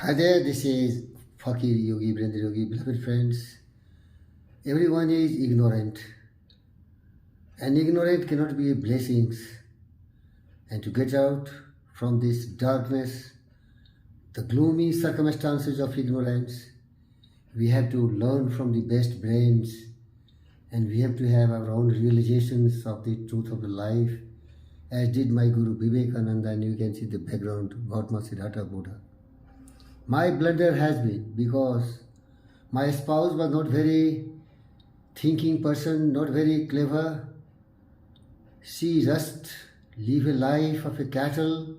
Hi there, this is Fakir Yogi, Brenda Yogi, beloved friends. Everyone is ignorant, and ignorant cannot be a blessing. And to get out from this darkness, the gloomy circumstances of ignorance, we have to learn from the best brains, and we have to have our own realizations of the truth of the life, as did my Guru Vivekananda, and you can see the background, Gautama Siddhartha Buddha. My blunder has been because my spouse was not very thinking person, not very clever. She just live a life of a cattle,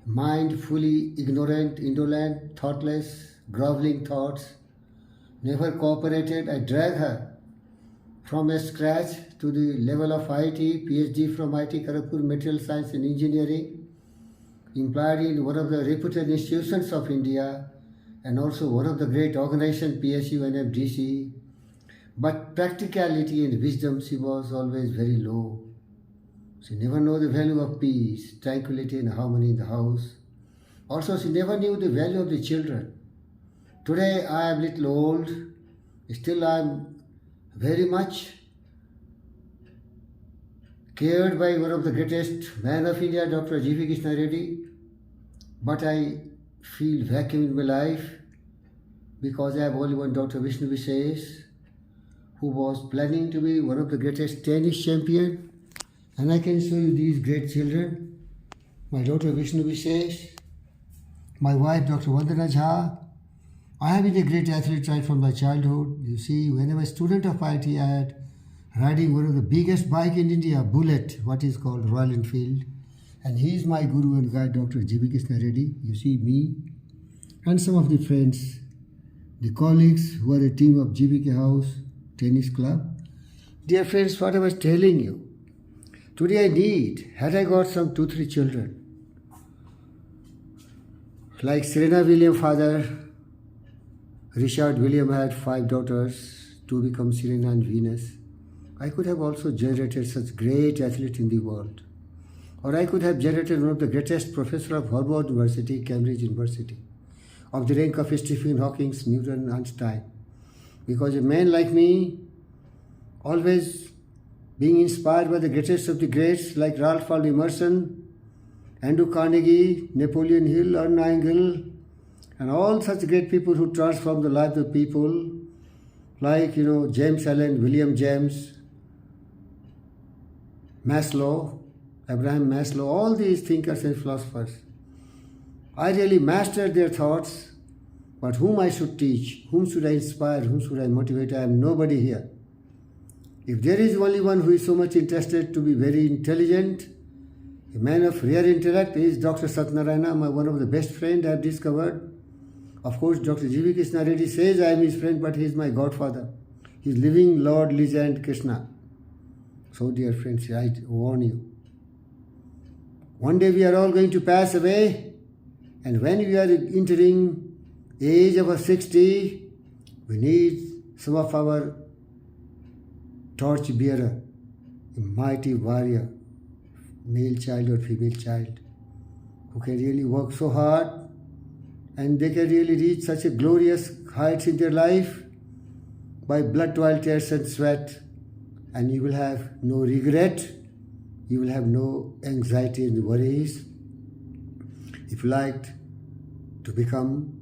mind fully ignorant, indolent, thoughtless, groveling thoughts, never cooperated. I drag her from a scratch to the level of IT, PhD from IT Kharagpur, Material Science and Engineering, employed in one of the reputed institutions of India and also one of the great organizations, PSU and FDC. But practicality and wisdom, she was always very low. She never knew the value of peace, tranquility and harmony in the house. Also, she never knew the value of the children. Today, I am little old. Still, I am very much cared by one of the greatest men of India, Dr. G.V. Krishna Reddy. But I feel vacuum in my life because I have only one Dr. Vishnu Vishesh, who was planning to be one of the greatest tennis champion. And I can show you these great children. My daughter Vishnu Vishesh, my wife Dr. Vandana Jha. I have been a great athlete right from my childhood. You see, when I was a student of IT, I had riding one of the biggest bike in India, Bullet, what is called Royal Enfield. And he is my guru and guide, Dr. G.V. Krishna Reddy. You see me and some of the friends, the colleagues who are a team of GBK House Tennis Club. Dear friends, what I was telling you, today I need, had I got some 2-3 children, like Serena Williams' father, Richard Williams had 5 daughters, 2 become Serena and Venus. I could have also generated such great athletes in the world. Or I could have generated one of the greatest professor of Harvard University, Cambridge University, of the rank of Stephen Hawking, Newton, Einstein. Because a man like me, always being inspired by the greatest of the greats like Ralph Waldo Emerson, Andrew Carnegie, Napoleon Hill, Ernest Engel, and all such great people who transform the lives of people, like, James Allen, William James, Maslow, Abraham Maslow, all these thinkers and philosophers. I really mastered their thoughts, but whom I should teach, whom should I inspire, whom should I motivate? I am nobody here. If there is only one who is so much interested to be very intelligent, a man of rare intellect, is Dr. Satyanarayana, one of the best friends I have discovered. Of course, Dr. G.V. Krishna Reddy says I am his friend, but he is my godfather. He is living Lord Legend Krishna. So, dear friends, I warn you. One day we are all going to pass away, and when we are entering age of 60, we need some of our torch bearer, a mighty warrior, male child or female child, who can really work so hard and they can really reach such a glorious heights in their life by blood, toil, tears and sweat, and you will have no regret. You will have no anxiety and worries. If you like to become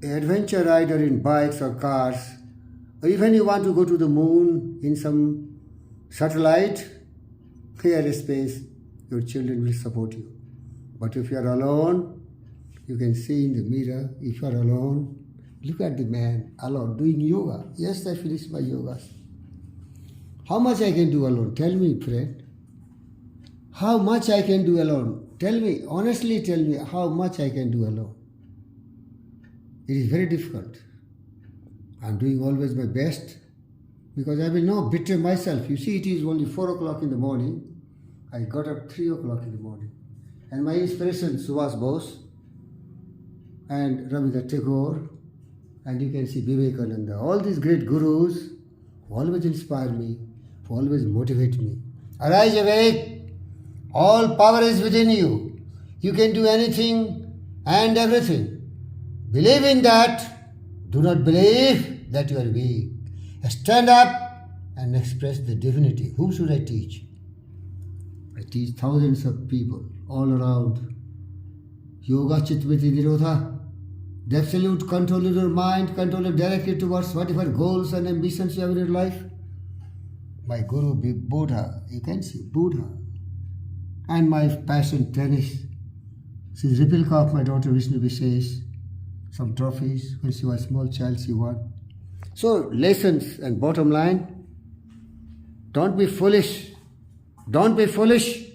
an adventure rider in bikes or cars, or even you want to go to the moon in some satellite, aerospace, your children will support you. But if you are alone, you can see in the mirror, if you are alone, look at the man alone doing yoga. Yes, I finished my yogas. How much I can do alone? Tell me, friend. How much I can do alone? Tell me, honestly tell me how much I can do alone. It is very difficult. I am doing always my best because I will not betray myself. You see, it is only 4 o'clock in the morning. I got up 3 o'clock in the morning. And my inspiration, Subhash Bose and Rabindranath Tagore, and you can see Vivekananda. All these great gurus who always inspire me, who always motivate me. Arise, awake! All power is within you. You can do anything and everything. Believe in that. Do not believe that you are weak. Stand up and express the divinity. Whom should I teach? I teach thousands of people all around. Yoga Chitviti Nirodha. The absolute control of your mind, control and direct it towards whatever goals and ambitions you have in your life. My Guru Buddha, you can see Buddha. And my passion, tennis. She's replica of my daughter Vishnu says. Some trophies. When she was a small child, she won. So, lessons and bottom line, don't be foolish. Don't be foolish.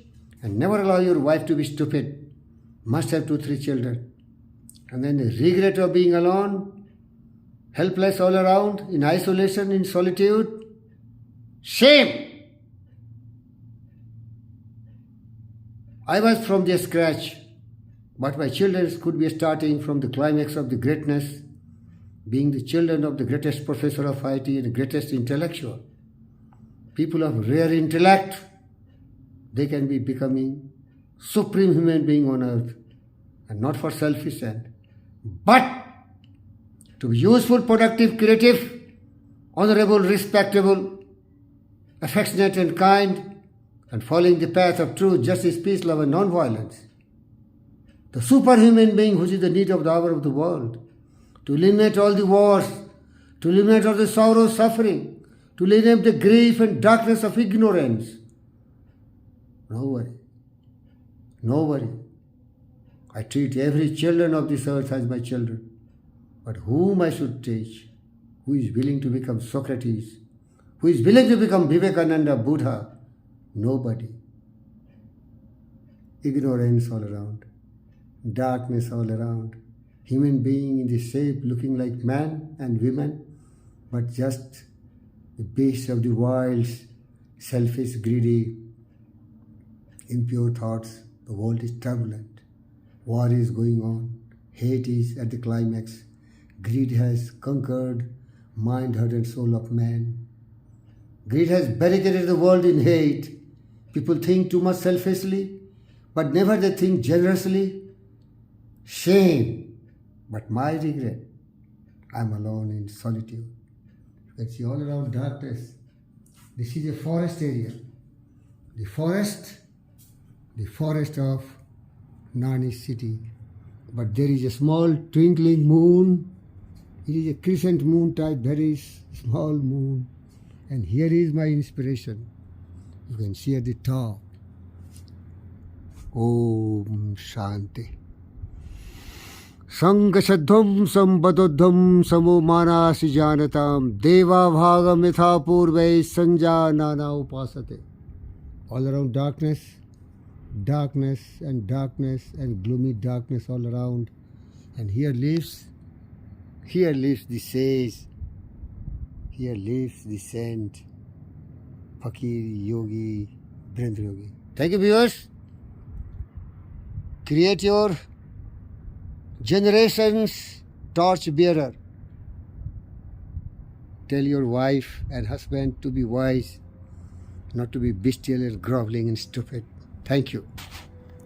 And never allow your wife to be stupid. Must have 2-3 children. And then the regret of being alone, helpless all around, in isolation, in solitude. Shame! I was from the scratch, but my children could be starting from the climax of the greatness, being the children of the greatest professor of IT and the greatest intellectual. People of rare intellect, they can be becoming supreme human being on earth, and not for selfish end, but to be useful, productive, creative, honorable, respectable, affectionate and kind, and following the path of truth, justice, peace, love and non-violence. The superhuman being which is the need of the hour of the world, to eliminate all the wars, to eliminate all the sorrow, suffering, to eliminate the grief and darkness of ignorance. No worry. No worry. I treat every children of this earth as my children. But whom I should teach? Who is willing to become Socrates? Who is willing to become Vivekananda, Buddha? Nobody. Ignorance all around. Darkness all around. Human being in the shape looking like man and women, but just the beasts of the wilds, selfish, greedy, impure thoughts. The world is turbulent. War is going on. Hate is at the climax. Greed has conquered mind, heart and soul of man. Greed has barricaded the world in hate. People think too much selfishly, but never they think generously. Shame. But my regret, I'm alone in solitude. You can see all around darkness. This is a forest area. The forest of Nani city. But there is a small twinkling moon. It is a crescent moon type, very small moon. And here is my inspiration. You can see at the top. Om Shanti. Sangashaddham sambadodham samo manasi janatam deva bhaga mitha purve sanja nana upasate. All around darkness and gloomy darkness all around. And here lives the sage, here lives the saint, Fakir, Yogi, Brendra Yogi. Thank you, viewers. Create your generation's torch bearer. Tell your wife and husband to be wise, not to be bestial and groveling and stupid. Thank you.